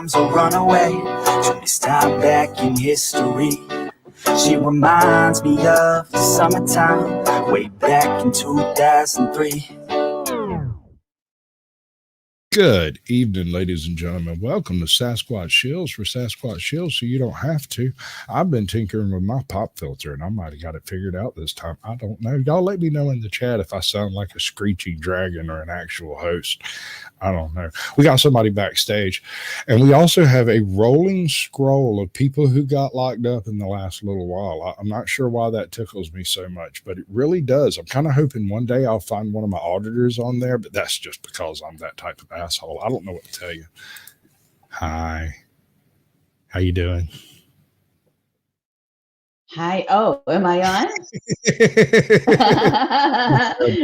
times will run away. Should we stop back in history? She reminds me of the summertime, way back in 2003. Good evening, ladies and gentlemen. Welcome to Sasquatch Shills for Sasquatch Shills, so you don't have to. I've been tinkering with my pop filter, and I might have got it figured out this time. I don't know. Y'all let me know in the chat if I sound like a screechy dragon or an actual host. I don't know. We got somebody backstage, and we also have a rolling scroll of people who got locked up in the last little while. I'm not sure why that tickles me so much, but it really does. I'm kind of hoping one day I'll find one of my auditors on there, but that's just because I'm that type of asshole. I don't know what to tell you. Hi. How you doing? Hi. Oh, am I on?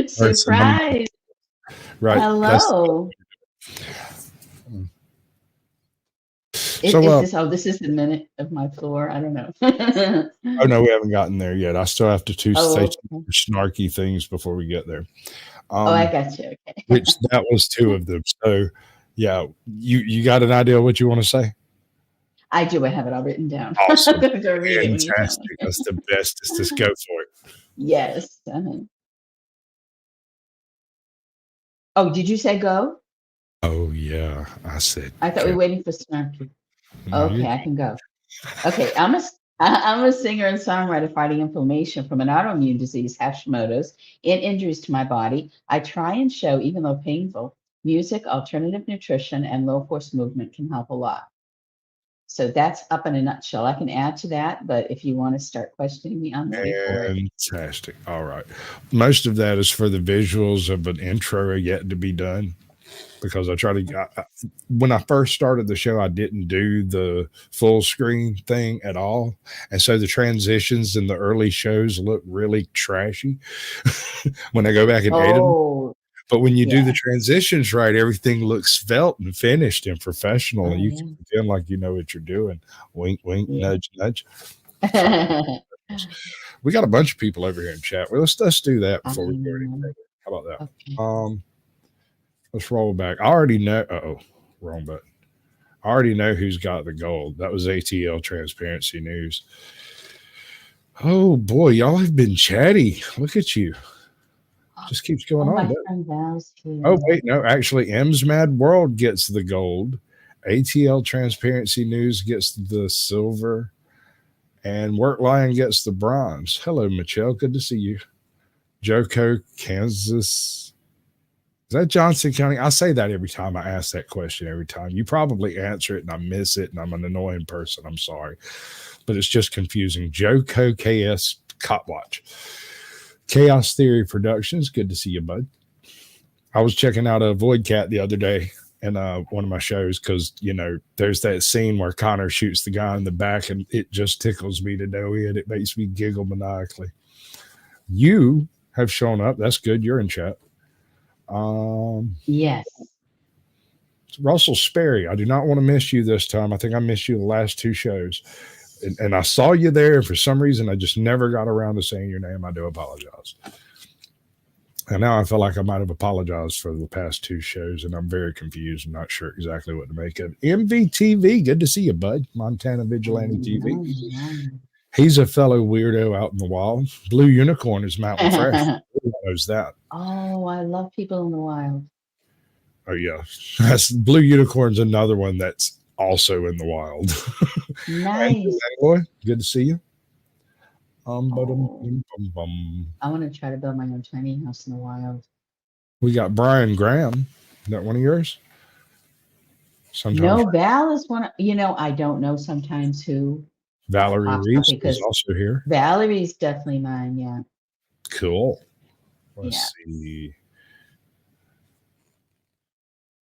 Surprise. Right. Hello. This is the minute of my floor. I don't know. Oh, no, we haven't gotten there yet. I still have to say some snarky things before we get there. I got you. Okay. Which that was two of them. So, yeah, you got an idea of what you want to say? I do. I have it all written down. Awesome. Fantastic. That's the best. Just go for it. Yes. Oh, did you say go? Oh, yeah. I said. I thought we were waiting for snarky. Okay, I can go. Okay, I'm a singer and songwriter fighting inflammation from an autoimmune disease, Hashimoto's, and injuries to my body. I try and show, even though painful, music, alternative nutrition, and low force movement can help a lot. So that's up in a nutshell. I can add to that, but if you want to start questioning me, I'm ready for it. Fantastic. All right. Most of that is for the visuals of an intro yet to be done. Because I try to, when I first started the show, I didn't do the full screen thing at all. And so the transitions in the early shows look really trashy when I go back and edit them. But when you do the transitions right, everything looks svelte and finished and professional. And you can pretend like you know what you're doing. Wink, wink, nudge, nudge. We got a bunch of people over here in chat. Well, let's do that before we go any further. How about that? Okay. Let's roll back. I already know. Wrong button. I already know who's got the gold. That was ATL Transparency News. Oh boy, y'all have been chatty. Look at you. Just keeps going on. My friend Val's here. Oh wait, no. Actually, M's Mad World gets the gold. ATL Transparency News gets the silver, and Work Lion gets the bronze. Hello, Michelle. Good to see you. Joko, Kansas. Is that Johnson County? I say that every time I ask that question, every time. You probably answer it and I miss it, and I'm an annoying person. I'm sorry. But it's just confusing. Joko KS Copwatch. Chaos Theory Productions. Good to see you, bud. I was checking out a Void Cat the other day in one of my shows because, you know, there's that scene where Connor shoots the guy in the back and it just tickles me to no end. It makes me giggle maniacally. You have shown up. That's good. You're in chat. Yes. Russell Sperry, I do not want to miss you this time. I think I missed you the last two shows. And I saw you there, and for some reason, I just never got around to saying your name. I do apologize. And now I feel like I might have apologized for the past two shows, and I'm very confused. I'm not sure exactly what to make of it. MVTV, good to see you, bud. Montana Vigilante TV. He's a fellow weirdo out in the wild. Blue Unicorn is Mountain Fresh. Who knows that? Oh, I love people in the wild. Oh, yeah. That's Blue Unicorn's another one that's also in the wild. Nice. Boy, good to see you. I want to try to build my own tiny house in the wild. We got Brian Graham. Is that one of yours? Sometimes no, Val is one. I don't know sometimes who. Valerie Reese is also here. Valerie's definitely mine. Yeah. Cool. Let's see.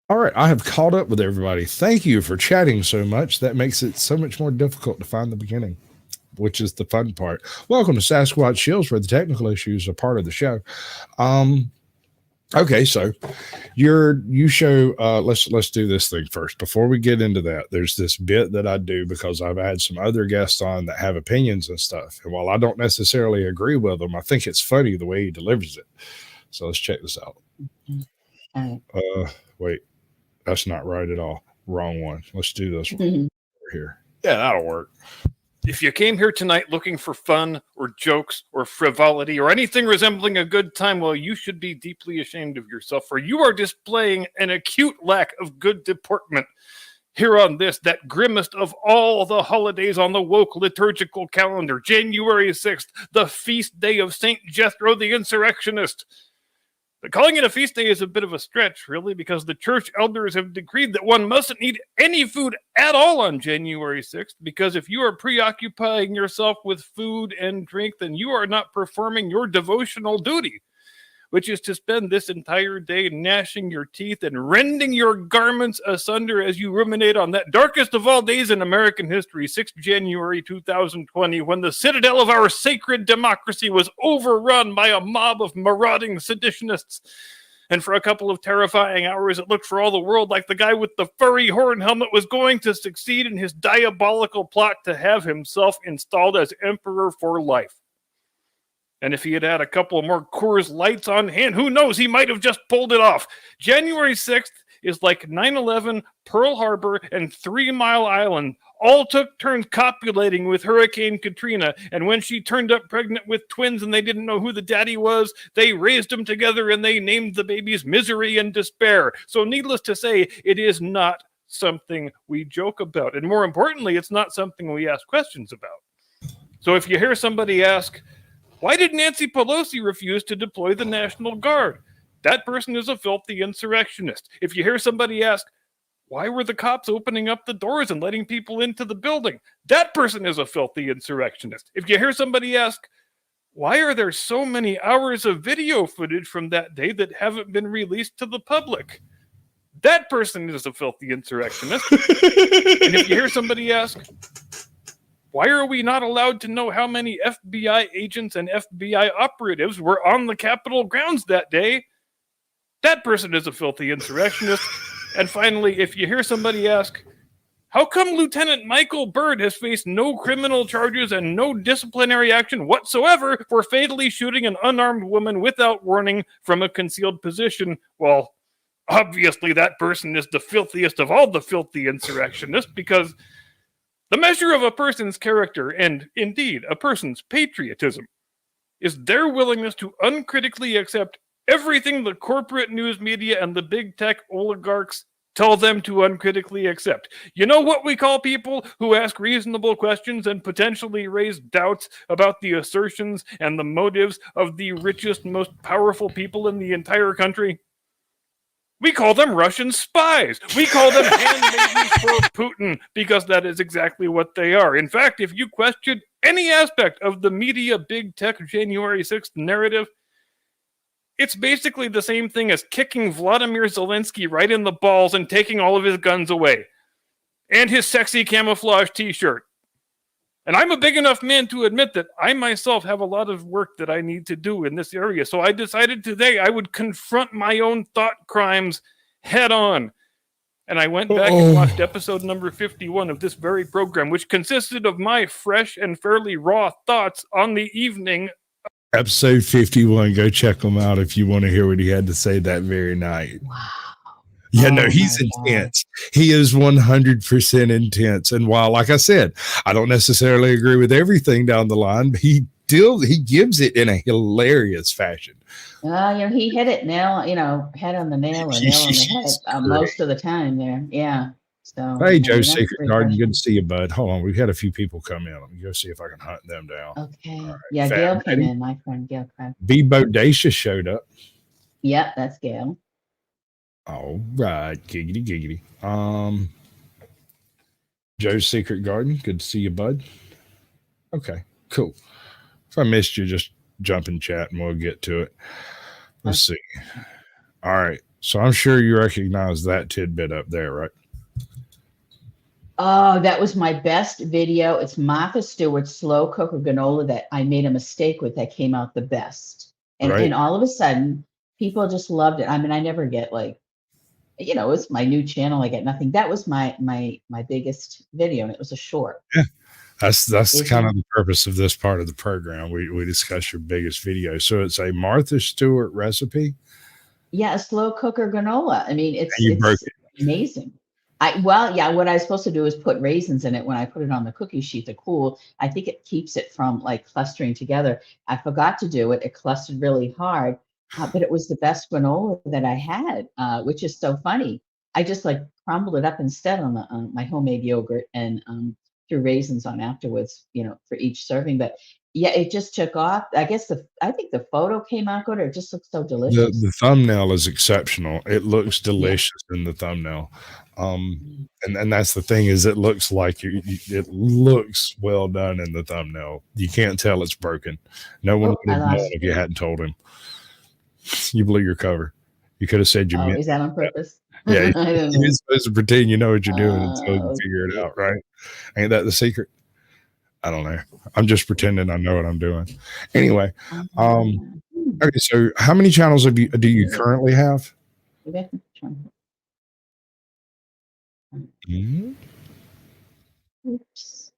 All right, I have caught up with everybody. Thank you for chatting so much. That makes it so much more difficult to find the beginning, which is the fun part. Welcome to Sasquatch Shills, where the technical issues are part of the show. Okay, so you show. Let's do this thing first before we get into that. There's this bit that I do because I've had some other guests on that have opinions and stuff, and while I don't necessarily agree with them, I think it's funny the way he delivers it. So let's check this out. Wait. That's not right at all. Wrong one. Let's do this one here. Yeah, that'll work. If you came here tonight looking for fun or jokes or frivolity or anything resembling a good time, well, you should be deeply ashamed of yourself, for you are displaying an acute lack of good deportment here on this, that grimmest of all the holidays on the woke liturgical calendar, January 6th, the feast day of St. Jethro the Insurrectionist. But calling it a feast day is a bit of a stretch, really, because the church elders have decreed that one mustn't eat any food at all on January 6th, because if you are preoccupying yourself with food and drink, then you are not performing your devotional duty, which is to spend this entire day gnashing your teeth and rending your garments asunder as you ruminate on that darkest of all days in American history, 6th January 2020, when the citadel of our sacred democracy was overrun by a mob of marauding seditionists. And for a couple of terrifying hours, it looked for all the world like the guy with the furry horn helmet was going to succeed in his diabolical plot to have himself installed as emperor for life. And if he had had a couple more Coors Lights on hand, who knows, he might have just pulled it off. January 6th is like 9/11, Pearl Harbor, and 3 Mile Island all took turns copulating with Hurricane Katrina, and when she turned up pregnant with twins and they didn't know who the daddy was, they raised them together and they named the babies Misery and Despair. So needless to say, it is not something we joke about. And more importantly, it's not something we ask questions about. So if you hear somebody ask, why did Nancy Pelosi refuse to deploy the National Guard? That person is a filthy insurrectionist. If you hear somebody ask, why were the cops opening up the doors and letting people into the building? That person is a filthy insurrectionist. If you hear somebody ask, why are there so many hours of video footage from that day that haven't been released to the public? That person is a filthy insurrectionist. And if you hear somebody ask, why are we not allowed to know how many FBI agents and FBI operatives were on the Capitol grounds that day? That person is a filthy insurrectionist. And finally, if you hear somebody ask, how come Lieutenant Michael Byrd has faced no criminal charges and no disciplinary action whatsoever for fatally shooting an unarmed woman without warning from a concealed position? Well, obviously that person is the filthiest of all the filthy insurrectionists, because the measure of a person's character, and indeed a person's patriotism, is their willingness to uncritically accept everything the corporate news media and the big tech oligarchs tell them to uncritically accept. You know what we call people who ask reasonable questions and potentially raise doubts about the assertions and the motives of the richest, most powerful people in the entire country? We call them Russian spies. We call them handmaidens for Putin, because that is exactly what they are. In fact, if you question any aspect of the media big tech January 6th narrative, it's basically the same thing as kicking Vladimir Zelensky right in the balls and taking all of his guns away. And his sexy camouflage t-shirt. And I'm a big enough man to admit that I myself have a lot of work that I need to do in this area. So I decided today I would confront my own thought crimes head on. And I went back and watched episode number 51 of this very program, which consisted of my fresh and fairly raw thoughts on the evening. Episode 51. Go check him out if you want to hear what he had to say that very night. Wow. Yeah, no, he's intense. He is 100% intense. And while, like I said, I don't necessarily agree with everything down the line, but he gives it in a hilarious fashion. He hit it head on the nail or nail on the head most of the time there. Yeah. So hey, Joe's Secret Garden, good to see you, bud. Hold on, we've had a few people come in. Let me go see if I can hunt them down. Okay. Right. Yeah, Gail came in, my friend Gail. B. Bodacious showed up. Yep, that's Gail. All right, giggity. Joe's Secret Garden, good to see you, bud. Okay, cool. If I missed you, just jump in chat and we'll get to it. Let's see. All right, so I'm sure you recognize that tidbit up there, right? Oh, that was my best video. It's Martha Stewart's slow cooker granola that I made a mistake with that came out the best. And all of a sudden, people just loved it. I mean, I never get it's my new channel. I get nothing. That was my biggest video, and it was a short. Yeah, that's kind of the purpose of this part of the program. We discuss your biggest video. So it's a Martha Stewart recipe. Yeah, a slow cooker granola. I mean, it's amazing. Well, yeah, what I was supposed to do is put raisins in it when I put it on the cookie sheet to cool. I think it keeps it from like clustering together. I forgot to do it. It clustered really hard, but it was the best granola that I had, which is so funny. I just like crumbled it up instead on my homemade yogurt and threw raisins on afterwards, for each serving. But yeah, it just took off. I think the photo came out good, or it just looks so delicious. The thumbnail is exceptional. It looks Yeah. delicious in the thumbnail. Mm. And that's the thing, is it looks like it looks well done in the thumbnail. You can't tell it's broken. No one Oh, would I have known lost if you you. hadn't told him. You blew your cover. You could have said you Oh, meant is that on purpose? that. Yeah, I don't you're know. supposed to pretend you know what you're doing until you figure it Okay. out, right? Ain't that the secret? I don't know. I'm just pretending I know what I'm doing. Anyway, okay, so how many channels do you currently have? Mhm. Oops.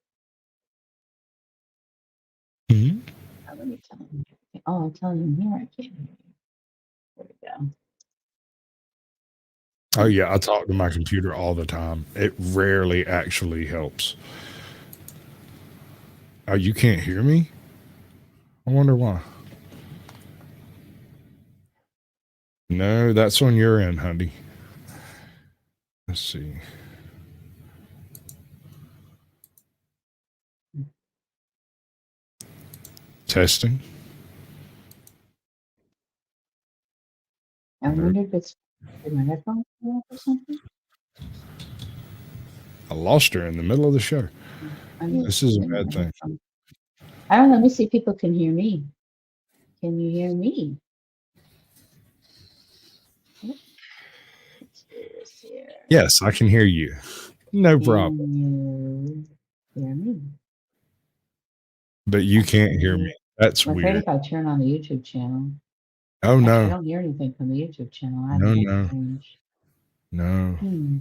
Mhm. Let me tell you. Oh, I'm telling you here, I can't hear you. There we go. Oh yeah, I talk to my computer all the time. It rarely actually helps. Oh, you can't hear me? I wonder why. No, that's on your end, honey. Let's see. Testing. I No, wonder if it's did my headphones go off or something. I lost her in the middle of the show. This is a Did my bad thing. headphones- I don't know. Let me see if people can hear me. Can you hear me? Oh, let's do this here. Yes, I can hear you. No problem. Can you hear me? But you That's can't hear me. weird. That's I'm afraid weird. if I turn on the YouTube channel. Oh Actually, I no. don't hear anything from the YouTube channel either. No, That's no. strange. No. Hmm.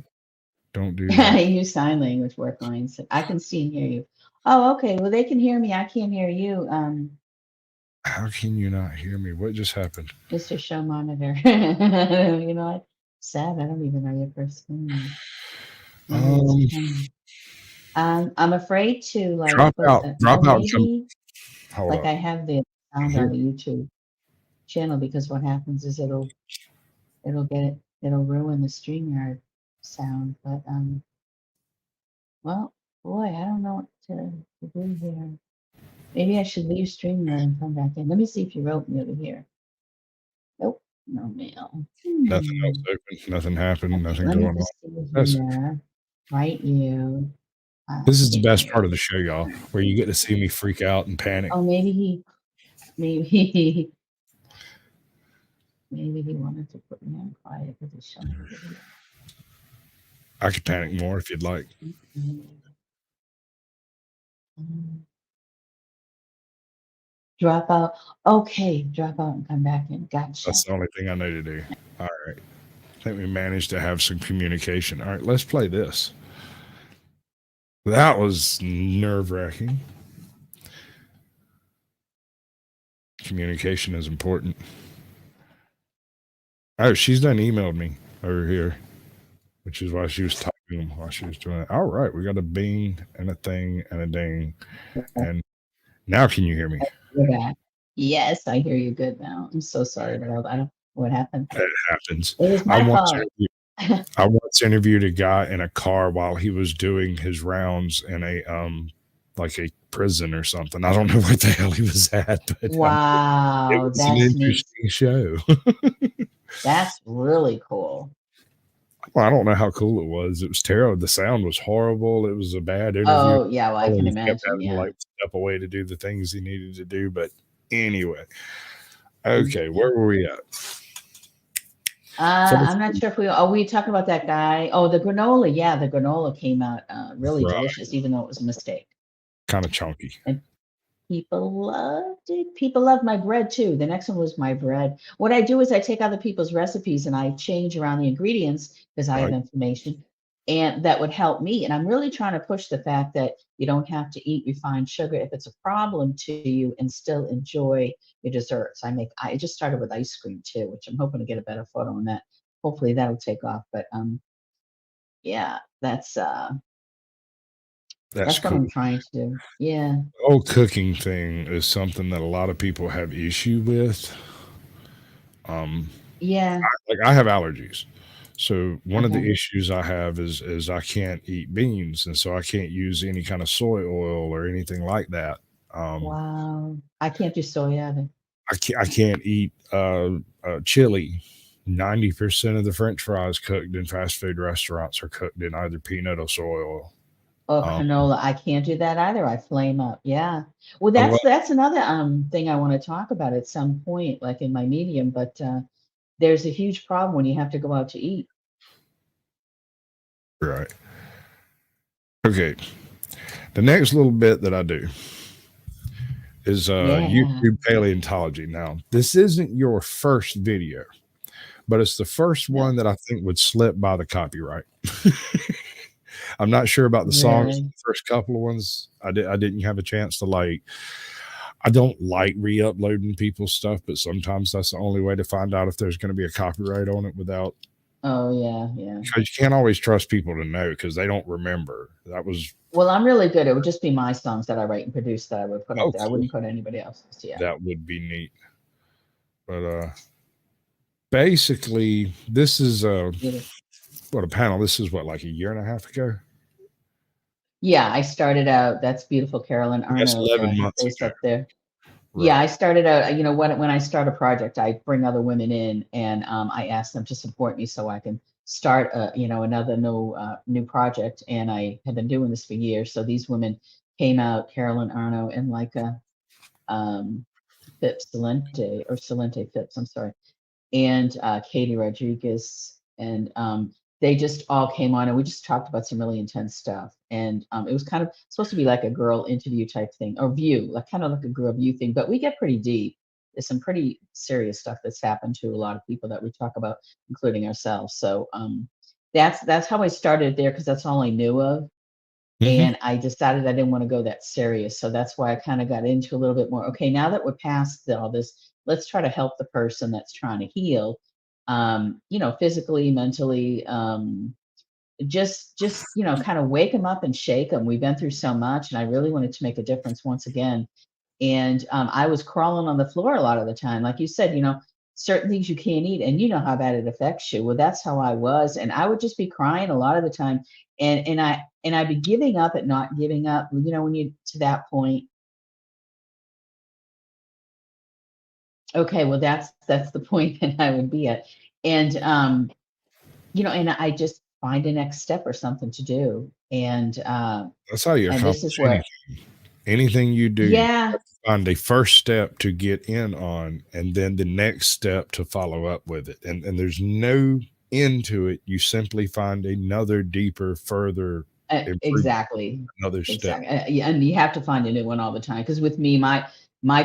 Don't do that. I use sign language work lines. I can see and hear you. Oh, okay. Well, they can hear me. I can't hear you. How can you not hear me? What just happened? Mr. Show Monitor. You know what? Sad. I don't even know your first name. Maybe it's Um, Ken. I'm afraid to like drop put out. Drop out. Come. maybe Hold like up. I have the sound on Here. the YouTube channel because what happens is it'll ruin the StreamYard sound. But well, boy, I don't know what to do here. Maybe I should leave StreamYard and come back in. Let me see if you wrote me over here. Nope, no mail. Nothing else open. Nothing happened. Okay, Nothing let me going on. just see That's here. Write you. This is the Can't best hear. part of the show, y'all, where you get to see me freak out and panic. Oh, maybe maybe he wanted to put me on quiet because he's showing the video. I could panic more if you'd like. Drop out. Okay, drop out and come back in. Gotcha. That's the only thing I know to do. All right. I think we managed to have some communication. All right, let's play this. That was nerve-wracking. Communication is important. Oh, she's done emailed me over here, which is why she was typing them while she was doing it. All right, we got a bing and a thing and a ding. And now can you hear me? You're back. Yes, I hear you good now. I'm so sorry about all that. I don't know what happened. It happens. It was my fault. I once interviewed a guy in a car while he was doing his rounds in a like a prison or something. I don't know what the hell he was at, but Wow, it was an interesting show. That's really cool. Well, I don't know how cool it was. It was terrible. The sound was horrible. It was a bad interview. Oh, yeah, well, I can He kept imagine. having to, Yeah. like step away to do the things he needed to do. But anyway, okay, where were we at? I'm not sure if we talking about that guy. Oh, the granola. Yeah, the granola came out really Right. delicious, even though it was a mistake. Kind of chunky. And people loved it. People love my bread too. The next one was my bread. What I do is I take other people's recipes and I change around the ingredients because I have Right. information, and that would help me. And I'm really trying to push the fact that you don't have to eat refined sugar if it's a problem to you and still enjoy your desserts. I just started with ice cream too, which I'm hoping to get a better photo on that. Hopefully that'll take off. But yeah, that's That's what cool. I'm trying to do. Yeah. The whole cooking thing is something that a lot of people have issue with. Yeah. Like I have allergies. So one of the Okay. issues I have is I can't eat beans, and so I can't use any kind of soy oil or anything like that. Um, Wow. I can't do soy either. I can't eat chili. 90% of the French fries cooked in fast food restaurants are cooked in either peanut or soy oil. Oh, Um, canola, I can't do that either. I flame up. Yeah. Well, I love that's another thing I want to talk about at some point, like in my medium, but there's a huge problem when you have to go out to eat. right. Okay. The next little bit that I do is Yeah. YouTube paleontology. Now, this isn't your first video, but it's the first No, one that I think would slip by the copyright. I'm not sure about the songs. really. The first couple of ones, I didn't have a chance to like. I don't like re-uploading people's stuff, but sometimes that's the only way to find out if there's going to be a copyright on it without. Oh, yeah, yeah. Because you can't always trust people to know because they don't remember. That was Well, I'm really good. It would just be my songs that I write and produce that I would put up oh there. I cool. wouldn't put anybody else's. Yeah. That would be neat. But basically, this is Really. what a panel. This is what like a year and a half ago. Yeah, I started out, that's beautiful, Carolyn That's Arno, 11 her months face ago. up there. Yeah, Right. I started out, when I start a project, I bring other women in and I ask them to support me so I can start another new project. And I have been doing this for years. So these women came out, Carolyn Arno and Leica Phipps Salente, or Salente Phipps, I'm sorry, and Katie Rodriguez, and they just all came on, and we just talked about some really intense stuff. And it was kind of supposed to be like a girl interview type thing, or view, like kind of like a girl view thing. But we get pretty deep. There's some pretty serious stuff that's happened to a lot of people that we talk about, including ourselves. So that's how I started there because that's all I knew of. Mm-hmm. And I decided I didn't want to go that serious. So that's why I kind of got into a little bit more. Okay, now that we're past all this, let's try to help the person that's trying to heal, physically, mentally, just kind of wake them up and shake them. We've been through so much, and I really wanted to make a difference once again. And I was crawling on the floor a lot of the time, like you said, certain things you can't eat, and you know how bad it affects you. Well, that's how I was, and I would just be crying a lot of the time, and I'd be giving up at not giving up. When you to that point, okay, well, that's the point that I would be at, and and I just find a next step or something to do, That's how you and this is accomplish where, anything. Anything you do, you yeah. have to find a first step to get in on, and then the next step to follow up with it. And there's no end to it. You simply find another deeper, further improvement, Exactly. another step. Exactly. Yeah, and you have to find a new one all the time because with me, my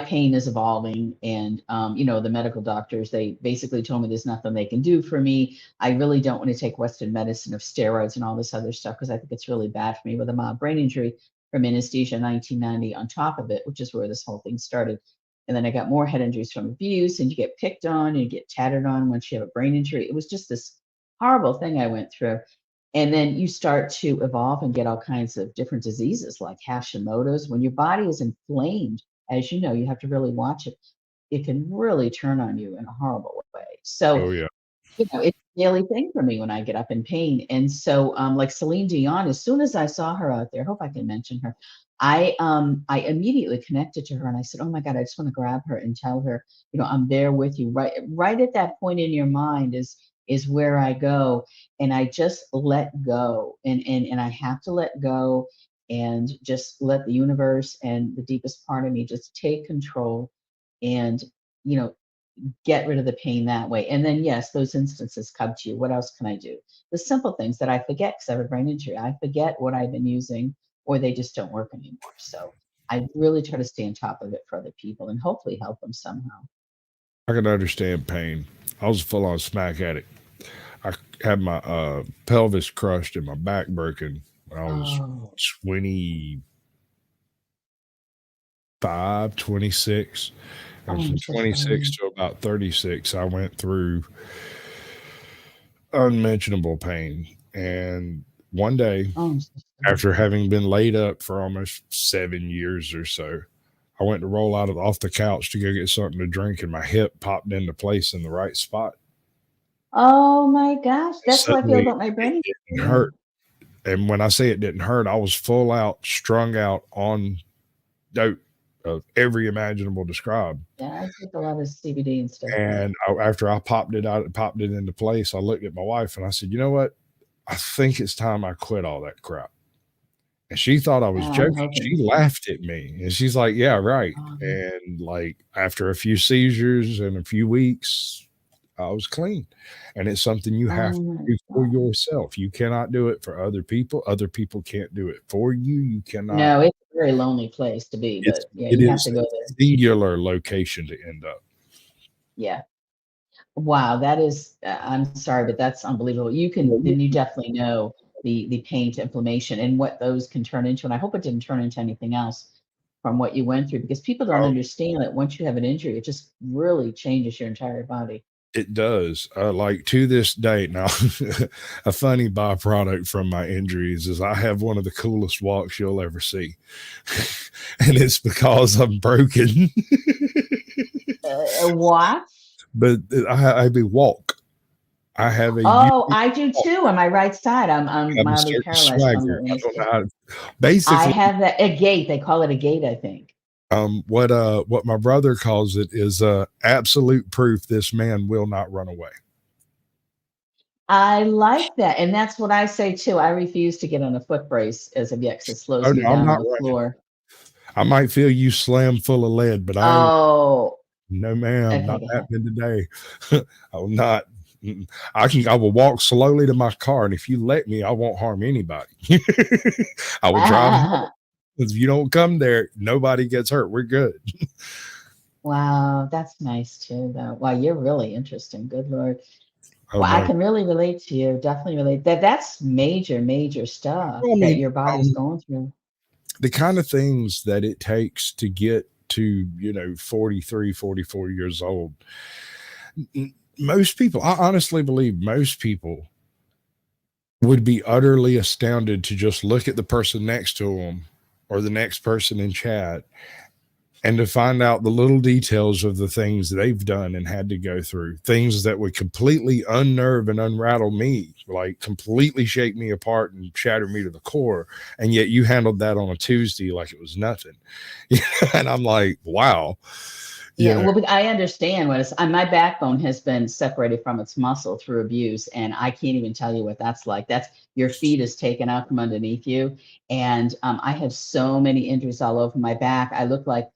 pain is evolving, and the medical doctors, they basically told me there's nothing they can do for me. I really don't want to take Western medicine of steroids and all this other stuff because I think it's really bad for me with a mild brain injury from anesthesia in 1990 on top of it, which is where this whole thing started. And then I got more head injuries from abuse, and you get picked on, and you get tatted on once you have a brain injury. It was just this horrible thing I went through. And then you start to evolve and get all kinds of different diseases like Hashimoto's. When your body is inflamed, as you know, you have to really watch it. It can really turn on you in a horrible way. So Oh, yeah. it's a daily thing for me when I get up in pain. And so, like Celine Dion, as soon as I saw her out there, hope I can mention her, I immediately connected to her and I said, "Oh my God, I just want to grab her and tell her, I'm there with you." Right at that point in your mind is where I go, and I just let go, and I have to let go and just let the universe and the deepest part of me just take control and you know get rid of the pain that way. And then, yes, those instances come to you. What else can I do? The simple things that I forget because I have a brain injury. I forget what I've been using, or they just don't work anymore. So I really try to stay on top of it for other people and hopefully help them somehow. I can understand pain. I was a full on smack addict. I had my pelvis crushed and my back broken when I was Oh, 25, 26. And I'm from so 26 sorry. to about 36, I went through unmentionable pain. And one day, Oh, after having been laid up for almost 7 years or so, I went to roll out off the couch to go get something to drink, and my hip popped into place in the right spot. oh my gosh. And That's how I feel suddenly, about my it brain. didn't hurt. And when I say it didn't hurt, I was full out, strung out on dope of every imaginable describe. Yeah, I take a lot of CBD and stuff. And after I popped it out, popped it into place, I looked at my wife and I said, "You know what? I think it's time I quit all that crap." And she thought I was I'm joking. hoping. She laughed at me and she's like, "Yeah, right." Um, And like after a few seizures and a few weeks, I was clean. And it's something you have oh to my do for God. yourself. You cannot do it for other people. Other people can't do it for you. You cannot. No, it's a very lonely place to be, It's but yeah, it you have is to a go there. singular location to end up. Yeah. Wow, that is, I'm sorry, but that's unbelievable. Then you definitely know the pain to inflammation and what those can turn into. And I hope it didn't turn into anything else from what you went through, because people don't Oh, understand that once you have an injury, it just really changes your entire body. it does. Like to this day now, a funny byproduct from my injuries is I have one of the coolest walks you'll ever see. And it's because I'm broken. What? But I be walk. I have a Oh, unique I do walk. too on my right side. I'm I have a mildly certain paralyzed from swagger. it. I don't know how to, I basically have a gait. They call it a gait, I think. what my brother calls it is absolute proof this man will not run away. I like that. And that's what I say too. I refuse to get on a foot brace as of yet 'cause it Oh slows me no, I'm down on not the running. floor. I might feel you slam full of lead, but I ain't. Oh, No, ma'am, okay. not Go ahead. happening today. I will not. I will walk slowly to my car, and if you let me, I won't harm anybody. I will drive home. If you don't come there, nobody gets hurt. We're good. Wow, that's nice too, though. Wow, you're really interesting. Good Lord. Oh Well, I no. can really relate to you. Definitely relate. That's major, major stuff Well, I that mean, your body's going through. the kind of things that it takes to get to 43, 44 years old. Most people, I honestly believe most people would be utterly astounded to just look at the person next to them or the next person in chat and to find out the little details of the things they've done and had to go through, things that would completely unnerve and unrattle me, like completely shake me apart and shatter me to the core. And yet you handled that on a Tuesday like it was nothing. And I'm like, wow. Yeah, well, but I understand what it's. My backbone has been separated from its muscle through abuse, and I can't even tell you what that's like. That's your feet is taken out from underneath you, and I have so many injuries all over my back. I look like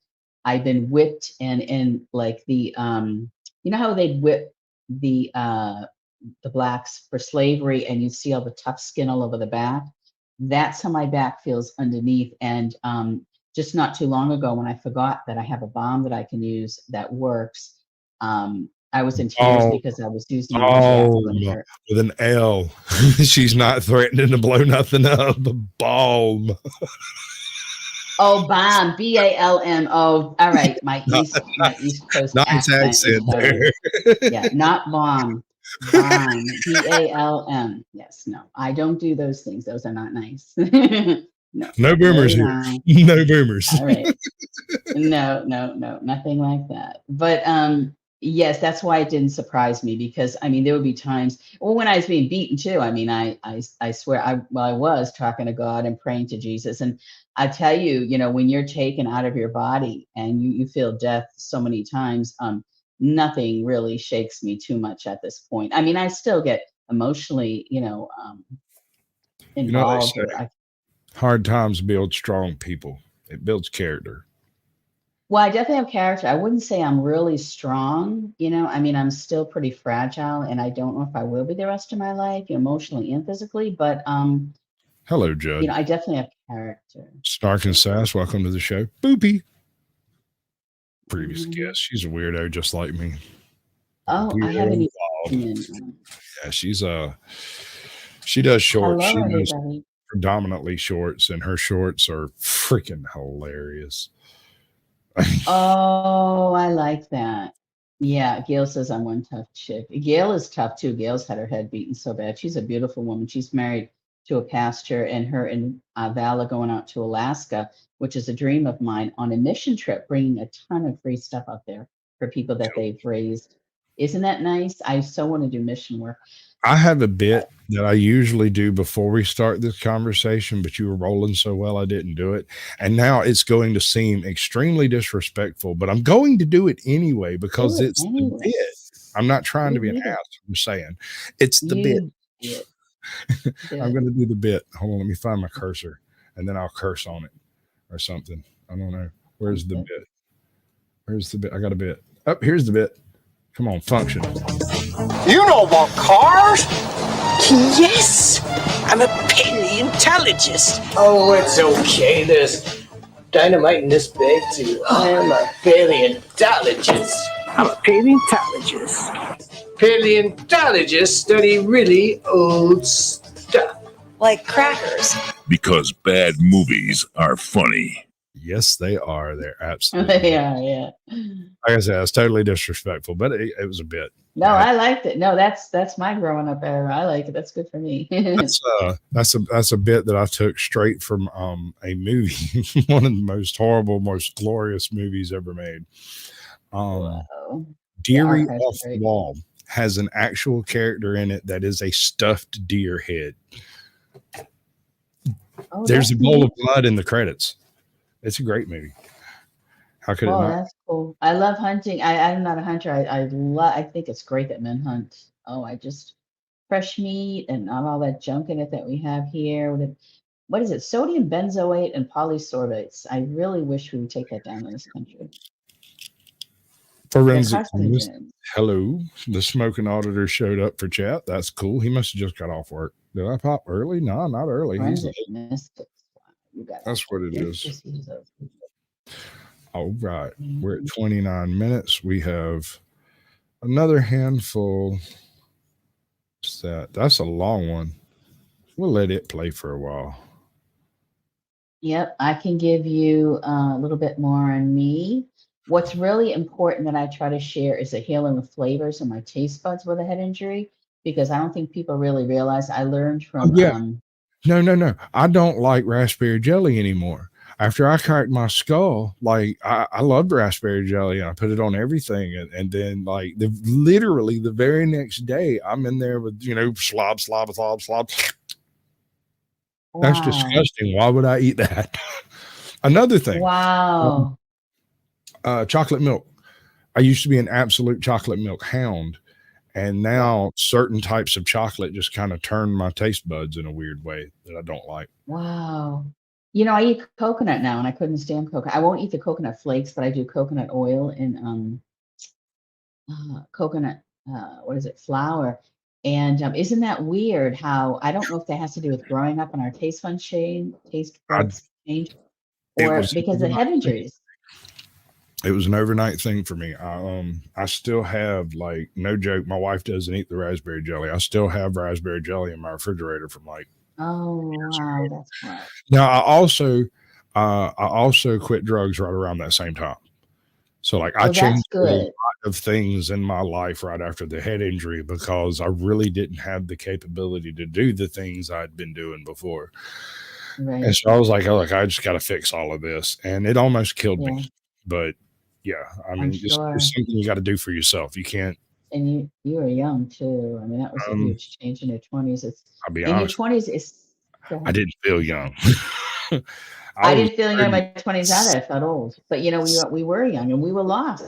I've been whipped, and like you know how they'd whip the blacks for slavery, and you see all the tough skin all over the back. That's how my back feels underneath, and just not too long ago when I forgot that I have a balm that I can use that works. I was in tears Oh, because I was using it the day after oh, when it hurt. with an L. She's not threatening to blow nothing up. Balm. Oh, balm, BALM. Oh, all right. My East Coast Nice accent is accent showing. there. Yeah, not bomb, balm, BALM. Yes, no, I don't do those things. Those are not nice. No, No boomers slow here. down. No boomers. All right. No, no, no, nothing like that. But yes, that's why it didn't surprise me because I mean there would be times well when I was being beaten too. I mean I swear I was talking to God and praying to Jesus and I tell you, when you're taken out of your body and you feel death so many times, nothing really shakes me too much at this point. I mean, I still get emotionally, They involved say or I hard times build strong people. It builds character. Well, I definitely have character. I wouldn't say I'm really strong, I mean, I'm still pretty fragile and I don't know if I will be the rest of my life, emotionally and physically, but Hello, Judd. I definitely have character. Snark and Sass, welcome to the show. Boopy. Previous Mhm. guest. She's a weirdo just like me. Oh, I Pure haven't and wild. even. Yeah, she does shorts. Hello, She does everybody. predominantly shorts, and her shorts are freaking hilarious. Oh, I like that. Yeah, Gail says I'm one tough chick. Gail is tough too. Gail's had her head beaten so bad. She's a beautiful woman. She's married to a pasture, and her and Vala going out to Alaska, which is a dream of mine, on a mission trip, bringing a ton of free stuff up there for people that they've raised. Isn't that nice? I so want to do mission work. I have a bit that I usually do before we start this conversation, but you were rolling so well, I didn't do it. And now it's going to seem extremely disrespectful, but I'm going to do it anyway because it's the bit. I'm not trying to be an ass. I'm saying it's the bit. I'm going to do the bit. Hold on, let me find my cursor, and then I'll curse on it or something. I don't know. Where's the bit? Where's the bit? I got a bit. Oh, here's the bit. Come on, function. You know about cars? Yes, I'm a paleontologist. Oh, it's okay. There's dynamite in this bag too. I am a paleontologist. I'm a paleontologist. Paleontologists study really old stuff. Like crackers. Because bad movies are funny. Yes, they are. They're absolutely. Yeah. Like I said, it's totally disrespectful, but it was a bit. No, I liked it. No, that's my growing up era. I like it. That's good for me. That's a bit that I took straight from a movie, one of the most horrible, most glorious movies ever made. Deary Off the Wall has an actual character in it that is a stuffed deer head. There's a bowl of blood in the credits. It's a great movie. How could it not? That's cool. I love hunting. I'm not a hunter. I think it's great that men hunt. Fresh meat and not all that junk in it that we have here. What is it? Sodium benzoate and polysorbates. I really wish we would take that down in this country. Forensic news. Hello. The smoking auditor showed up for chat. That's cool. He must have just got off work. Did I pop early? No, not early. He's late. That's what it is. All right. We're at 29 minutes. We have another handful. What's that? That's a long one. We'll let it play for a while. Yep. I can give you a little bit more on me. What's really important that I try to share is the healing of flavors in my taste buds with a head injury, because I don't think people really realize I learned from. No. I don't like raspberry jelly anymore. After I cracked my skull, like I loved raspberry jelly and I put it on everything. And then like literally the very next day, I'm in there with, slob. Wow. That's disgusting. Why would I eat that? Another thing. Wow. Chocolate milk. I used to be an absolute chocolate milk hound. And now certain types of chocolate just kind of turn my taste buds in a weird way that I don't like. Wow. I eat coconut now, and I couldn't stand coconut. I won't eat the coconut flakes, but I do coconut oil and coconut, flour. And isn't that weird how, I don't know if that has to do with growing up in our taste buds change, or because of head injuries. It was an overnight thing for me. I still have, like, no joke, my wife doesn't eat the raspberry jelly. I still have raspberry jelly in my refrigerator from like. Oh, wow, that's right. Now I also quit drugs right around that same time. So like I changed a lot of things in my life right after the head injury because I really didn't have the capability to do the things I'd been doing before. Right. And so I was like, oh, look, I just got to fix all of this. And it almost killed me. But yeah, I mean, it's something you got to do for yourself. You can't. And you were young too. I mean, that was a huge change in your 20s. I'll be honest. In your 20s, I didn't feel young. I didn't feel young in my 20s either. I felt old. But we were young and we were lost.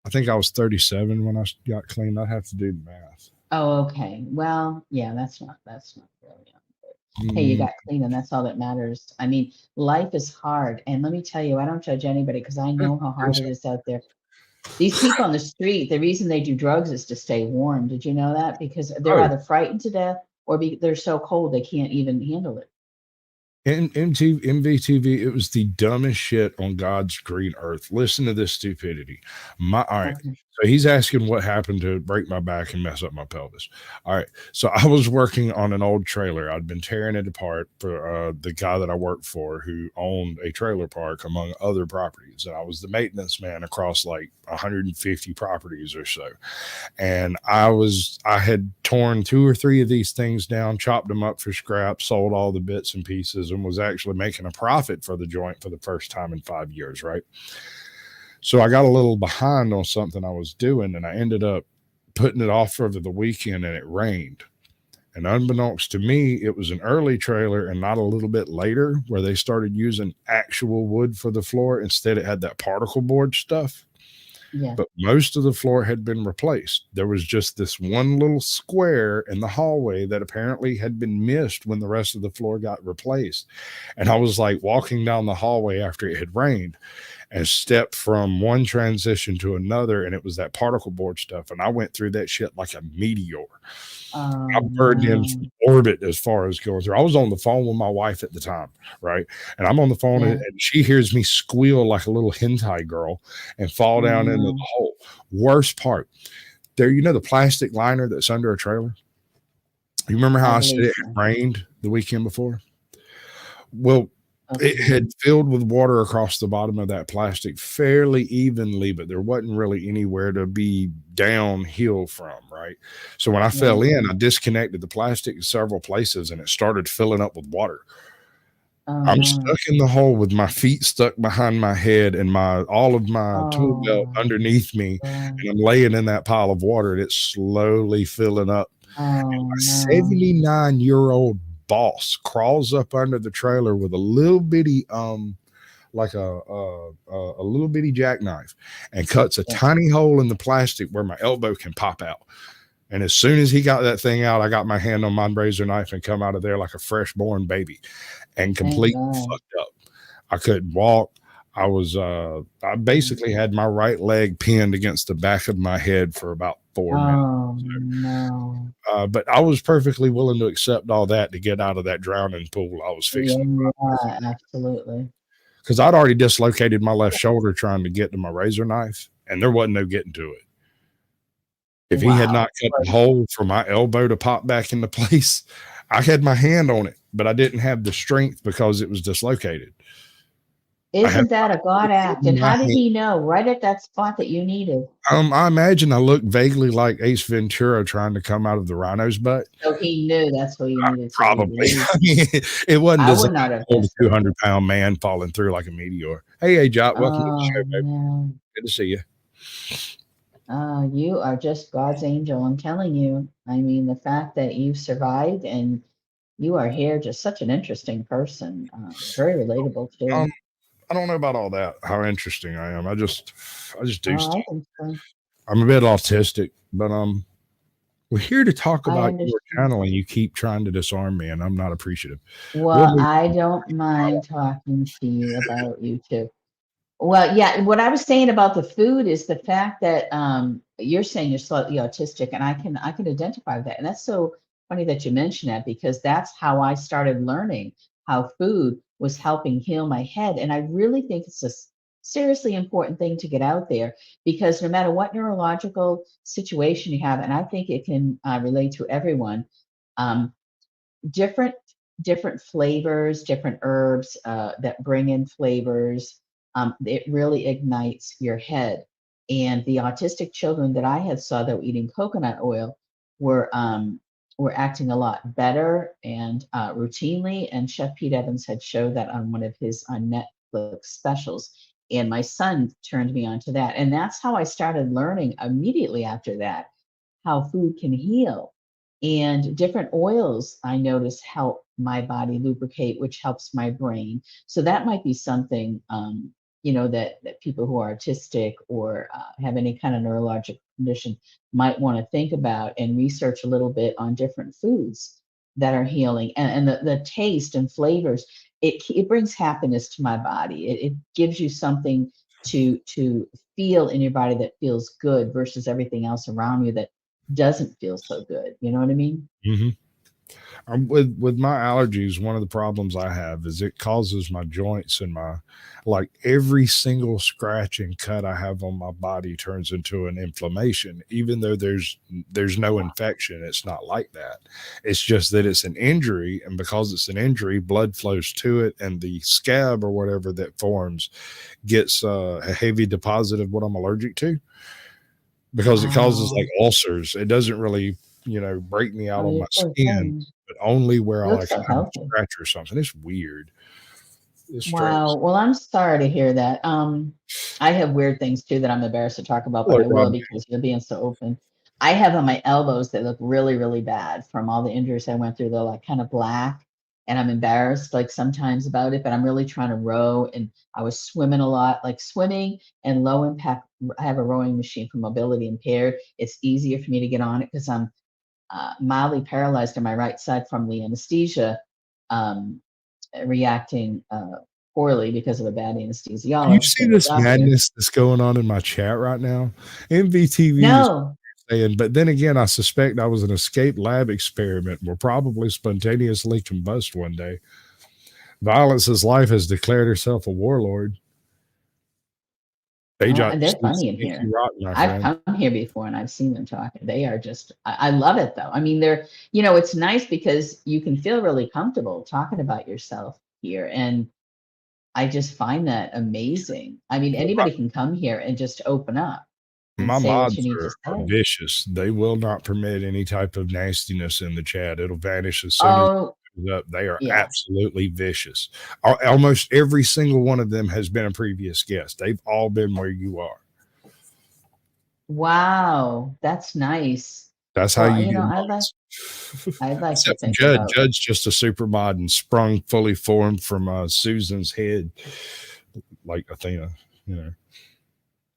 I think I was 37 when I got clean. I'd have to do the math. Oh, okay. Well, yeah, that's not really young. But, hey, you got clean, and that's all that matters. I mean, life is hard. And let me tell you, I don't judge anybody because I know how hard it is out there. These people on the street, the reason they do drugs is to stay warm. Did you know that? Because they're either frightened to death or they're so cold they can't even handle it. In MVTV, it was the dumbest shit on God's green earth. Listen to this stupidity. So he's asking what happened to break my back and mess up my pelvis. All right. So I was working on an old trailer. I'd been tearing it apart for the guy that I worked for who owned a trailer park among other properties. And I was the maintenance man across like 150 properties or so. And I had torn 2 or 3 of these things down, chopped them up for scrap, sold all the bits and pieces, and was actually making a profit for the joint for the first time in 5 years, right? So I got a little behind on something I was doing, and I ended up putting it off for the weekend, and it rained. And unbeknownst to me, it was an early trailer and not a little bit later where they started using actual wood for the floor. Instead, it had that particle board stuff. Yeah. But most of the floor had been replaced. There was just this one little square in the hallway that apparently had been missed when the rest of the floor got replaced. And I was like walking down the hallway after it had rained and stepped from one transition to another, and it was that particle board stuff. And I went through that shit like a meteor. I burned in from orbit as far as going through. I was on the phone with my wife at the time, right? And I'm on the phone, and she hears me squeal like a little hentai girl and fall down into the hole. Worst part, there, the plastic liner that's under a trailer. You remember how I said it had rained the weekend before? Well, it had filled with water across the bottom of that plastic fairly evenly, but there wasn't really anywhere to be downhill from, right? So when I fell in, I disconnected the plastic in several places, and it started filling up with water. I'm stuck in the hole with my feet stuck behind my head and all of my tool belt underneath me, and I'm laying in that pile of water, and it's slowly filling up. And my 79-year-old boss crawls up under the trailer with a little bitty like a little bitty jackknife and cuts a tiny hole in the plastic where my elbow can pop out. And as soon as he got that thing out, I got my hand on my razor knife and come out of there like a fresh born baby and completely fucked up. I couldn't walk. I basically had my right leg pinned against the back of my head for about 4 minutes. But I was perfectly willing to accept all that to get out of that drowning pool I was fixing. Absolutely. Because I'd already dislocated my left shoulder trying to get to my razor knife, and there wasn't no getting to it. If he had not cut the hole for my elbow to pop back into place, I had my hand on it, but I didn't have the strength because it was dislocated. Isn't that a God act? And how did he know right at that spot that you needed? I imagine I looked vaguely like Ace Ventura trying to come out of the rhino's butt. So he knew that's what you needed to probably. I mean, it wasn't just like a 200-pound man falling through like a meteor. Hey, Jot, welcome to the show, baby. Man. Good to see you. You are just God's angel. I'm telling you. I mean, the fact that you survived and you are here, just such an interesting person. Very relatable too. I don't know about all that, how interesting I am. I just do stuff. I think so. I'm a bit autistic, but we're here to talk about your channel, and you keep trying to disarm me, and I'm not appreciative. Well, I don't mind talking to you about you too. Well, yeah, what I was saying about the food is the fact that you're saying you're slightly autistic, and I can identify with that. And that's so funny that you mention that, because that's how I started learning how food was helping heal my head. And I really think it's a seriously important thing to get out there, because no matter what neurological situation you have, and I think it can relate to everyone, different flavors, different herbs that bring in flavors, it really ignites your head. And the autistic children that I had saw that were eating coconut oil were acting a lot better and routinely. And Chef Pete Evans had showed that on one of his on Netflix specials. And my son turned me on to that. And that's how I started learning immediately after that, how food can heal. And different oils I noticed help my body lubricate, which helps my brain. So that might be something, that people who are autistic or have any kind of neurological condition might want to think about and research a little bit on different foods that are healing. And the taste and flavors, it brings happiness to my body. It gives you something to feel in your body that feels good versus everything else around you that doesn't feel so good. You know what I mean? Mm-hmm. With my allergies, one of the problems I have is it causes my joints and my, like, every single scratch and cut I have on my body turns into an inflammation, even though there's no infection. It's not like that. It's just that it's an injury, and because it's an injury, blood flows to it, and the scab or whatever that forms gets a heavy deposit of what I'm allergic to, because it causes like Oh, ulcers. It doesn't really, break me out oh, on you my poor skin, thing. but only where I You look like so have a healthy. scratch or something. It's weird. It's strange. Wow. Well, I'm sorry to hear that. I have weird things too that I'm embarrassed to talk about, but Look, I will Rob, because you're being so open. I have on my elbows that look really, really bad from all the injuries I went through. They're like kind of black, and I'm embarrassed like sometimes about it, but I'm really trying to row. And I was swimming a lot, like swimming and low impact. I have a rowing machine for mobility impaired. It's easier for me to get on it because I'm mildly paralyzed on my right side from the anesthesia. Um, reacting poorly because of a bad do you anesthesiologist see and a this doctor. madness that's going on in my chat right now? MVTV is No, saying, but then again, I suspect I was an escape lab experiment and will probably spontaneously combust one day. Violence's life has declared herself a warlord. They no, got and they're funny in sneaky here. rotten, my I've friend. come here before and I've seen them talking. They are just, I love it though. I mean, it's nice because you can feel really comfortable talking about yourself here. And I just find that amazing. I mean, anybody can come here and just open up and My say what you mods need to are say. vicious. They will not permit any type of nastiness in the chat. It'll vanish as soon as Oh, it goes up. They are yeah. absolutely vicious. Almost every single one of them has been a previous guest. They've all been where you are. Wow. That's nice. That's how Well, you get I'd mods. like to Except for think Judd. about. Judd's just a super mod and sprung fully formed from Susan's head, like Athena,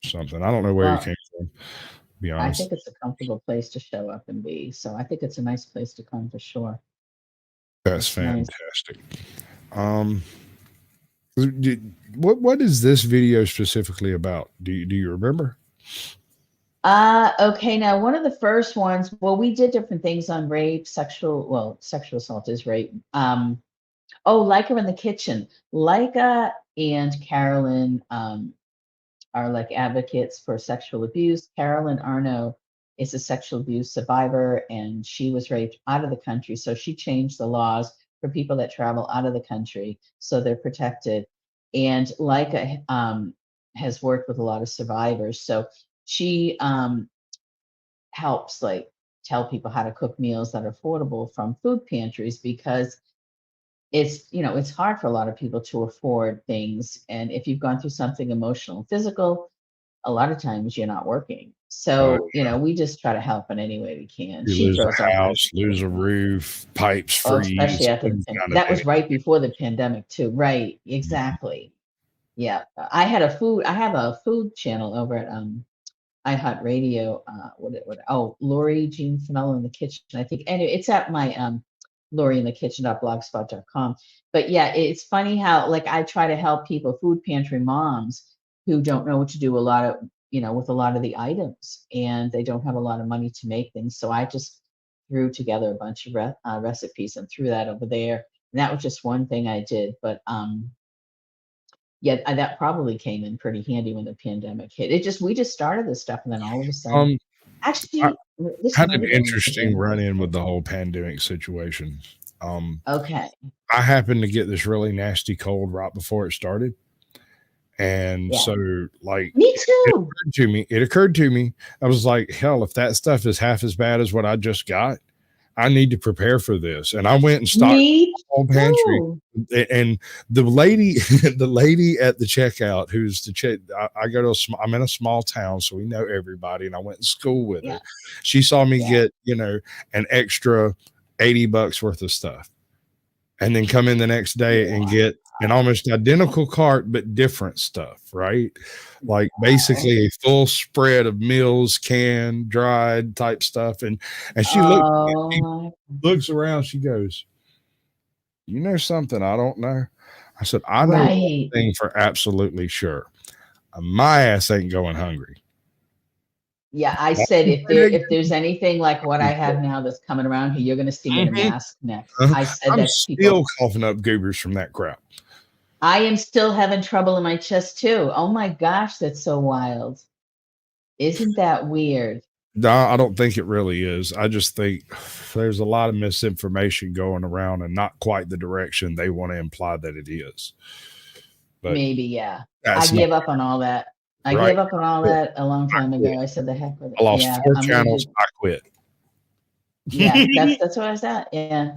something. I don't know where he Well, came from, to be I honest. think it's a comfortable place to show up and be. So I think it's a nice place to come for sure. That's It's nice. fantastic. Um, what is this video specifically about? Do you remember? Okay. Now, one of the first ones, well, we did different things on rape, sexual assault is rape. Oh, Leica in the kitchen. Leica and Carolyn, are like advocates for sexual abuse. Carolyn Arno is a sexual abuse survivor and she was raped out of the country. So she changed the laws for people that travel out of the country so they're protected. And Leica has worked with a lot of survivors. So she helps like tell people how to cook meals that are affordable from food pantries because it's hard for a lot of people to afford things. And if you've gone through something emotional and physical, a lot of times you're not working. Uh, So, we just try to help in any way we can. you She lose throws a all kinds house, of lose a things. roof, pipes Oh, especially freeze, after those kind of that things. was right before the pandemic too. Right. Exactly. Yeah. I have a food channel over at iHeartRadio. Lori Jean Finello in the kitchen. I think, and it's at my Lori in the kitchen.blogspot.com. But yeah, it's funny how like I try to help people, food pantry moms who don't know what to do with a lot of the items and they don't have a lot of money to make things. So I just threw together a bunch of recipes and threw that over there. And that was just one thing I did. But yeah, that probably came in pretty handy when the pandemic hit. We just started this stuff and then all of a sudden, Um, I actually, this had might an have been the interesting pandemic. run in with the whole pandemic situation. Um, Okay. I happened to get this really nasty cold right before it started. And Yeah. so, like, Me it too. occurred to me, I was like, hell, if that stuff is half as bad as what I just got, I need to prepare for this. And I went and stocked Me the whole pantry. too. And the lady, the lady at the checkout, who's the check, I go to I'm in a small town, so we know everybody. And I went to school with Yeah. her. She saw me Yeah. get, an extra $80 worth of stuff, and then come in the next day and get an almost identical cart but different stuff, right? Like basically a full spread of meals, canned, dried type stuff. And Oh, looks around, she goes, "You know something I don't know?" I said, "I know one right. thing for absolutely sure. My ass ain't going hungry." Yeah, I said if there's anything like what I have now that's coming around here, you're going to see me in a mask next. I said I'm that to people. still coughing up goobers from that crap. I am still having trouble in my chest too. Oh my gosh, that's so wild. Isn't that weird? No, I don't think it really is. I just think there's a lot of misinformation going around and not quite the direction they want to imply that it is. But Maybe, yeah. I that's not give up on all that. I right. gave up on all that a long time ago. I said the heck with it. I lost Yeah, 4 I'm gonna do. channels. I quit. Yeah, that's what I was at. Yeah,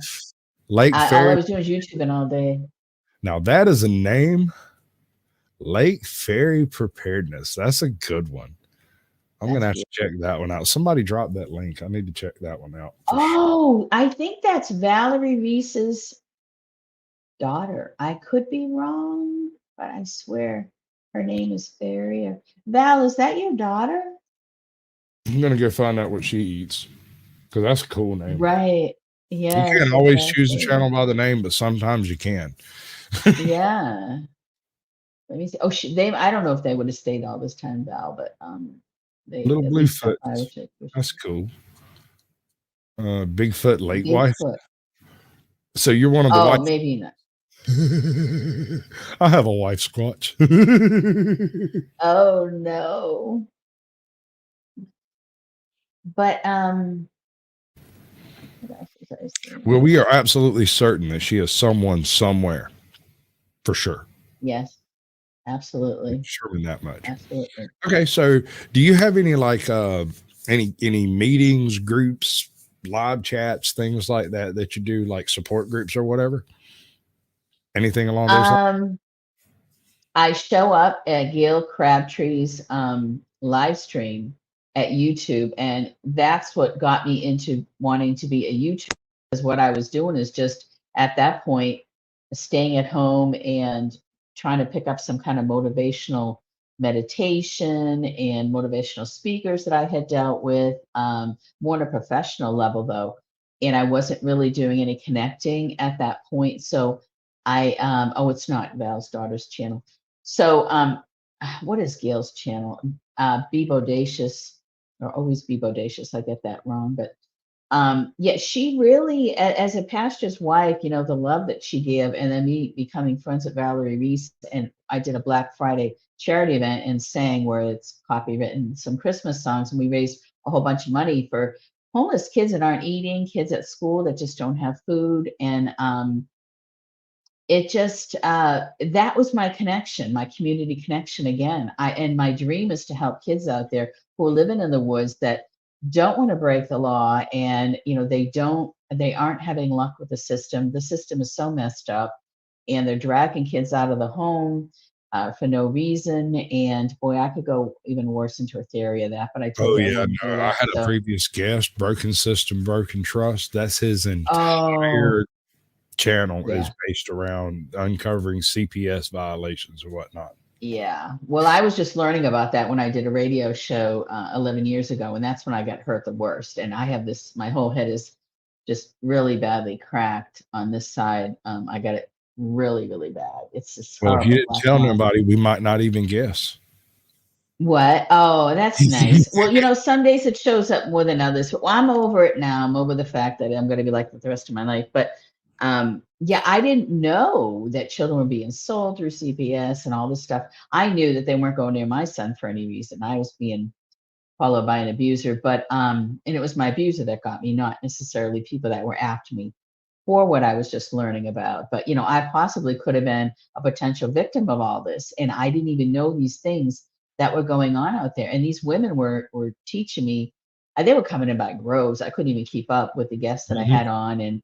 Lake all I Fairy. was doing is YouTubing all day. Now that is a name. Lake Fairy Preparedness. That's a good one. I'm going to have to check that one out. Somebody dropped that link. I need to check that one out. Oh, I think that's Valerie Reese's daughter. I could be wrong, but I swear her name is Fairy. Val, is that your daughter? I'm going to go find out what she eats because that's a cool name. Right. Yes, you can't always choose a channel by the name, but sometimes you can. Yeah. Let me see. Oh, I don't know if they would have stayed all this time, Val, but Little at least Bluefoot. That's cool. Bigfoot Lake Wife. So you're one of the wife. Oh, maybe not. I have a wife, Squatch. Oh no. But what else was I saying? Well, we are absolutely certain that she is someone somewhere, for sure. Yes, absolutely. Sure, that much. Absolutely. Okay, so do you have any like any meetings, groups, live chats, things like that you do, like support groups or whatever? Anything along those lines? I show up at Gail Crabtree's live stream at YouTube, and that's what got me into wanting to be a YouTuber. Because what I was doing is just at that point staying at home and trying to pick up some kind of motivational meditation and motivational speakers that I had dealt with, more on a professional level though. And I wasn't really doing any connecting at that point. So oh, it's not Val's daughter's channel. So what is Gail's channel? Be Bodacious, or always Be Bodacious. I get that wrong, but yeah, she really, as a pastor's wife, the love that she gave, and then me becoming friends with Valerie Reese, and I did a Black Friday charity event and sang where it's copywritten some Christmas songs, and we raised a whole bunch of money for homeless kids that aren't eating, kids at school that just don't have food, and it just that was my connection, my community connection again. And my dream is to help kids out there who are living in the woods that don't want to break the law, and they aren't having luck with the system. The system is so messed up, and they're dragging kids out of the home for no reason. And boy, I could go even worse into a theory of that, but I told you I wouldn't do I it, had a previous guest, broken system, broken trust. That's his entire channel is based around uncovering CPS violations or whatnot. Yeah. Well, I was just learning about that when I did a radio show 11 years ago, and that's when I got hurt the worst. And I have my whole head is just really badly cracked on this side. I got it really, really bad. It's just well, if you didn't tell nobody, we might not even guess. What? Oh, that's nice. Well, some days it shows up more than others. Well, I'm over it now. I'm over the fact that I'm going to be like that the rest of my life. But yeah, I didn't know that children were being sold through CPS and all this stuff. I knew that they weren't going near my son for any reason. I was being followed by an abuser, but and it was my abuser that got me, not necessarily people that were after me for what I was just learning about. But I possibly could have been a potential victim of all this, and I didn't even know these things that were going on out there. And these women were teaching me. They were coming in by groves. I couldn't even keep up with the guests that I had on, and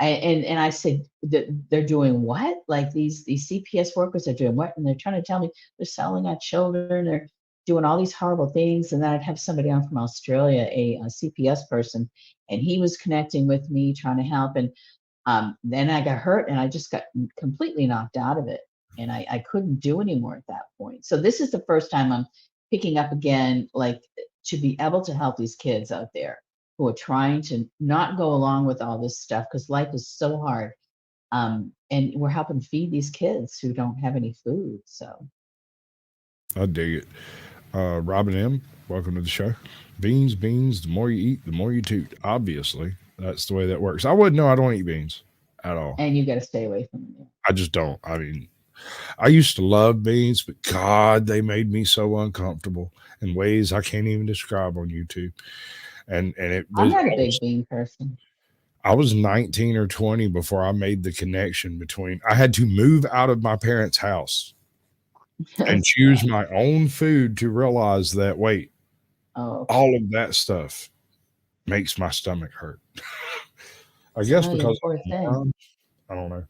I said that they're doing what? Like these CPS workers are doing what? And they're trying to tell me they're selling our children. They're doing all these horrible things. And then I'd have somebody on from Australia, a CPS person, and he was connecting with me, trying to help. And then I got hurt, and I just got completely knocked out of it, and I couldn't do anymore at that point. So this is the first time I'm picking up again, like to be able to help these kids out there who are trying to not go along with all this stuff because life is so hard. And we're helping feed these kids who don't have any food. So I dig it. Robin M., welcome to the show. Beans, beans. The more you eat, the more you toot. Obviously, that's the way that works. I wouldn't know. I don't eat beans at all. And you got to stay away from them. I just don't. I mean, I used to love beans, but God, they made me so uncomfortable in ways I can't even describe on YouTube. And it I'm was not a big bean person. I was 19 or 20 before I made the connection between I had to move out of my parents' house and choose my own food to realize that wait, okay. all of that stuff makes my stomach hurt. I guess because poor thing. I don't know.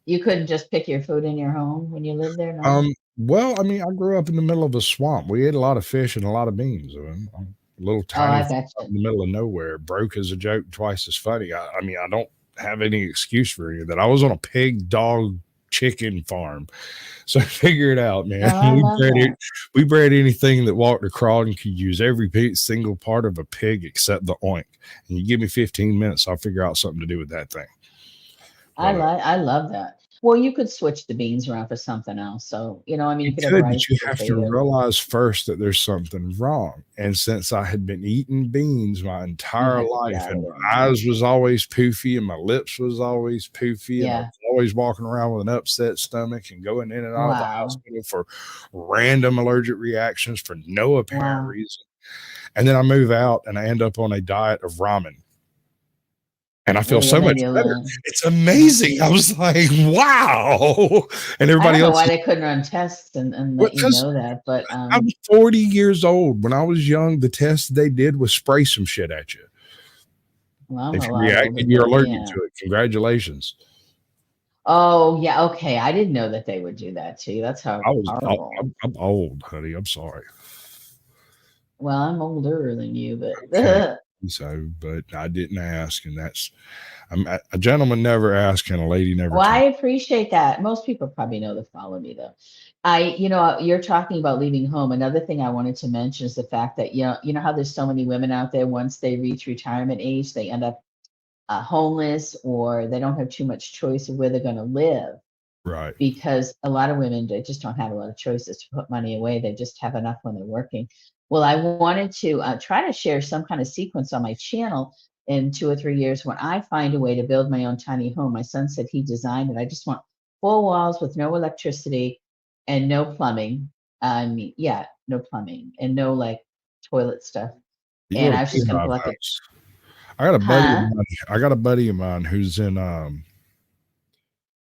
You couldn't just pick your food in your home when you lived there? No? Well, I mean, I grew up in the middle of a swamp. We ate a lot of fish and a lot of beans. A little tiny I bet in the middle of nowhere. Broke as a joke, twice as funny. I mean, I don't have any excuse for any of that. I was on a pig, dog, chicken farm. So figure it out, man. We bred anything that walked or crawled and could use every single part of a pig except the oink. And you give me 15 minutes, I'll figure out something to do with that thing. I love that. Well, you could switch the beans around for something else. So, I mean, you could have rice. But you have to realize first that there's something wrong. And since I had been eating beans my entire life, and my eyes was always poofy, and my lips was always poofy, and I was always walking around with an upset stomach and going in and out of the hospital for random allergic reactions for no apparent reason. And then I move out and I end up on a diet of ramen. And I feel so much better. It's amazing. I was like, wow. And everybody else. Why they couldn't run tests and let you know that. But I was 40 years old. When I was young, the test they did was spray some shit at you. Well, if you reacted, you're allergic to it. Congratulations. Oh, yeah. Okay. I didn't know that they would do that to you. That's horrible. I'm old, honey. I'm sorry. Well, I'm older than you, but. So, but I didn't ask, and that's a gentleman never asked and a lady never. Well, I appreciate that. Most people probably know to follow me, though. You're talking about leaving home. Another thing I wanted to mention is the fact that you know how there's so many women out there. Once they reach retirement age, they end up homeless, or they don't have too much choice of where they're going to live. Right. Because a lot of women just don't have a lot of choices to put money away. They just have enough when they're working. Well, I wanted to try to share some kind of sequence on my channel in 2 or 3 years when I find a way to build my own tiny home. My son said he designed it. I just want 4 walls with no electricity and no plumbing. No plumbing and no like toilet stuff. And I was just going to collect it. I got a buddy of mine who's in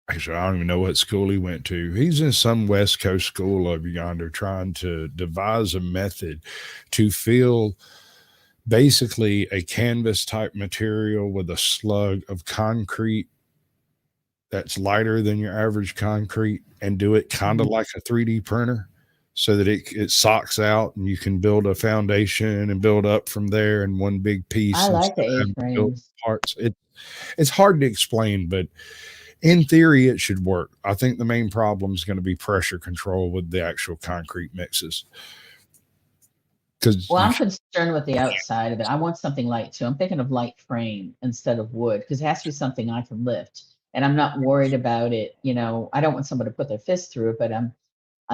actually, I don't even know what school he went to. He's in some West Coast school over yonder trying to devise a method to fill basically a canvas type material with a slug of concrete that's lighter than your average concrete and do it kind of like a 3D printer so that it socks out and you can build a foundation and build up from there in one big piece. I like the A-frames. Parts. It's hard to explain, but in theory, it should work. I think the main problem is going to be pressure control with the actual concrete mixes. Well, I'm concerned with the outside of it. I want something light too. I'm thinking of light frame instead of wood because it has to be something I can lift. And I'm not worried about it. I don't want somebody to put their fist through it, but I'm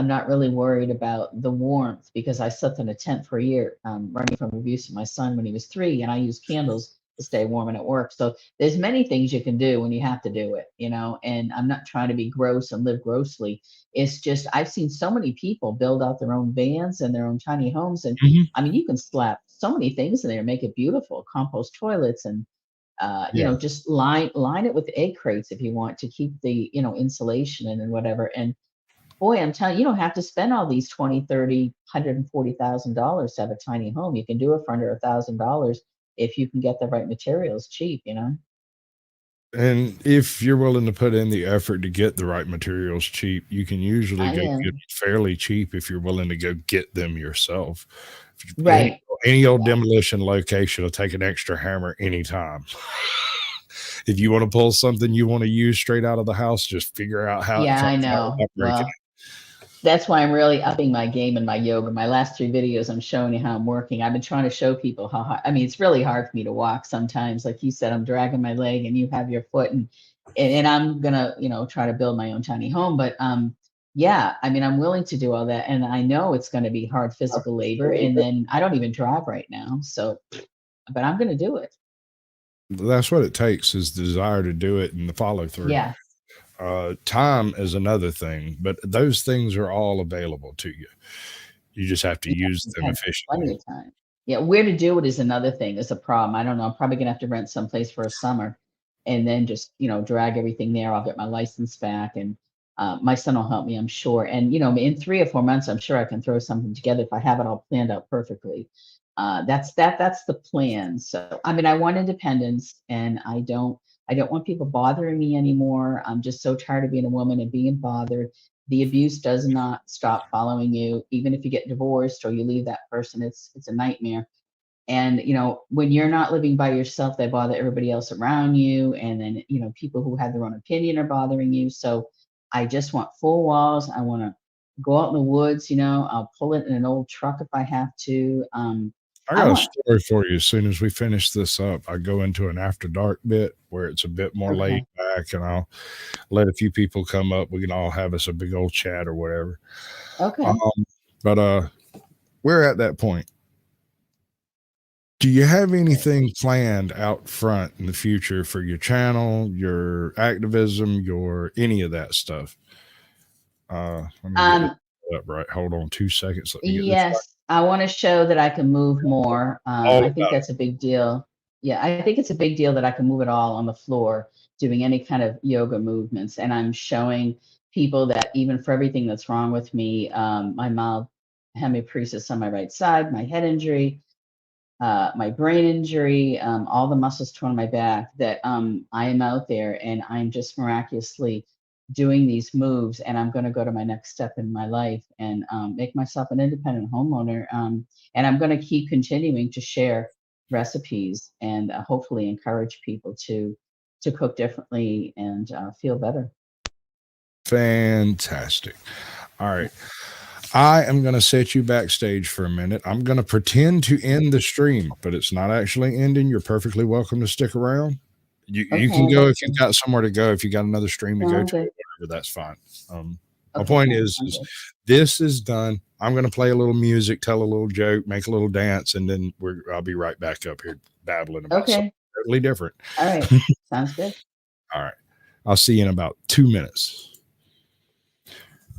not really worried about the warmth because I slept in a tent for a year, running from abuse of my son when he was 3, and I used candles to stay warm and at work. So there's many things you can do when you have to do it, and I'm not trying to be gross and live grossly. It's just, I've seen so many people build out their own vans and their own tiny homes. And I mean, you can slap so many things in there, make it beautiful, compost toilets and, just line it with egg crates if you want to keep the, insulation and whatever. And boy, I'm telling you, you don't have to spend all these $20, $30, $140,000 to have a tiny home. You can do it for under $1,000 if you can get the right materials cheap, And if you're willing to put in the effort to get the right materials cheap, you can usually get them fairly cheap if you're willing to go get them yourself. Right. Any old demolition location will take an extra hammer anytime. If you want to pull something you want to use straight out of the house, just figure out how. Yeah, I know. Well, that's why I'm really upping my game in my yoga. My last 3 videos, I'm showing you how I'm working. I've been trying to show people how hard. I mean, it's really hard for me to walk sometimes. Like you said, I'm dragging my leg and you have your foot and I'm going to, try to build my own tiny home. But yeah, I mean, I'm willing to do all that, and I know it's going to be hard physical labor, and then I don't even drive right now, so but I'm going to do it. That's what it takes, is the desire to do it and the follow through. Yeah. Time is another thing, but those things are all available to you. You just have to use them Plenty efficiently. of time. Yeah, where to do it is another thing. It's a problem. I don't know. I'm probably gonna have to rent someplace for a summer, and then just drag everything there. I'll get my license back, and my son will help me, I'm sure. And in 3 or 4 months, I'm sure I can throw something together if I have it all planned out perfectly. That's the plan. So I mean, I want independence, and I don't want people bothering me anymore. I'm just so tired of being a woman and being bothered. The abuse does not stop following you, even if you get divorced or you leave that person. It's a nightmare. And when you're not living by yourself, they bother everybody else around you, and then people who have their own opinion are bothering you. So I just want full walls. I want to go out in the woods. I'll pull it in an old truck if I have to. I got a story for you. As soon as we finish this up, I go into an after dark bit where it's a bit more laid back, and I'll let a few people come up. We can all have us a big old chat or whatever. Okay. But we're at that point. Do you have anything planned out front in the future for your channel, your activism, your any of that stuff? Let me get it up right. Hold on 2 seconds. Let me get Yes, this I want to show that I can move more. All I think about that's a big deal. Yeah, I think it's a big deal that I can move it all on the floor, doing any kind of yoga movements. And I'm showing people that even for everything that's wrong with me, my mild hemiparesis on my right side, my head injury, my brain injury, all the muscles torn on my back, that I am out there and I'm just miraculously doing these moves, and I'm going to go to my next step in my life and make myself an independent homeowner. And I'm going to keep continuing to share recipes and hopefully encourage people to cook differently and feel better. Fantastic. All right. I am going to set you backstage for a minute. I'm going to pretend to end the stream, but it's not actually ending. You're perfectly welcome to stick around. You can go if you've got somewhere to go. If you got another stream to go to, whatever, that's fine. My point is this is done. I'm going to play a little music, tell a little joke, make a little dance, and then I'll be right back up here babbling about something totally different. All right. Sounds good. All right. I'll see you in about 2 minutes.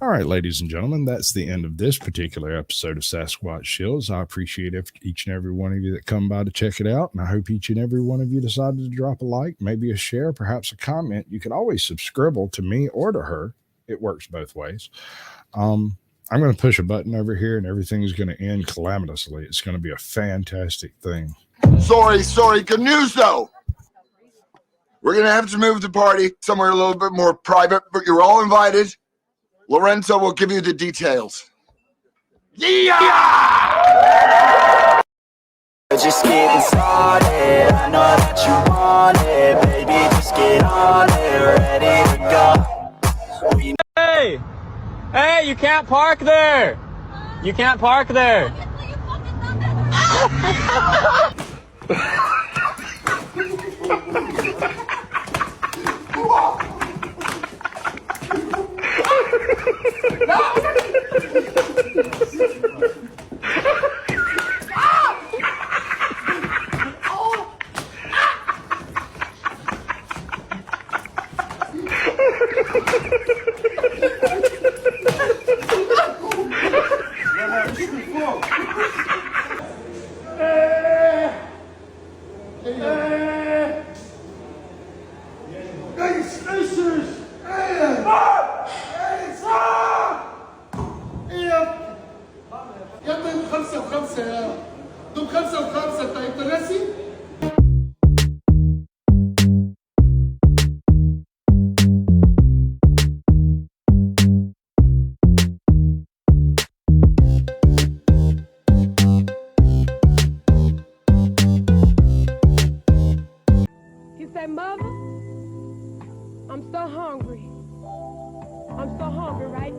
All right, ladies and gentlemen, that's the end of this particular episode of Sasquatch Shills. I appreciate each and every one of you that come by to check it out, and I hope each and every one of you decided to drop a like, maybe a share, perhaps a comment. You can always subscribe to me or to her. It works both ways. I'm going to push a button over here, and everything's going to end calamitously. It's going to be a fantastic thing. Sorry. Good news, though. We're going to have to move the party somewhere a little bit more private, but you're all invited. Lorenzo will give you the details. Yeah! Just getting started. I know that you want it, baby. Just get on it, ready to go. Hey, you can't park there. You can't park there. He said, Mother, I'm so hungry right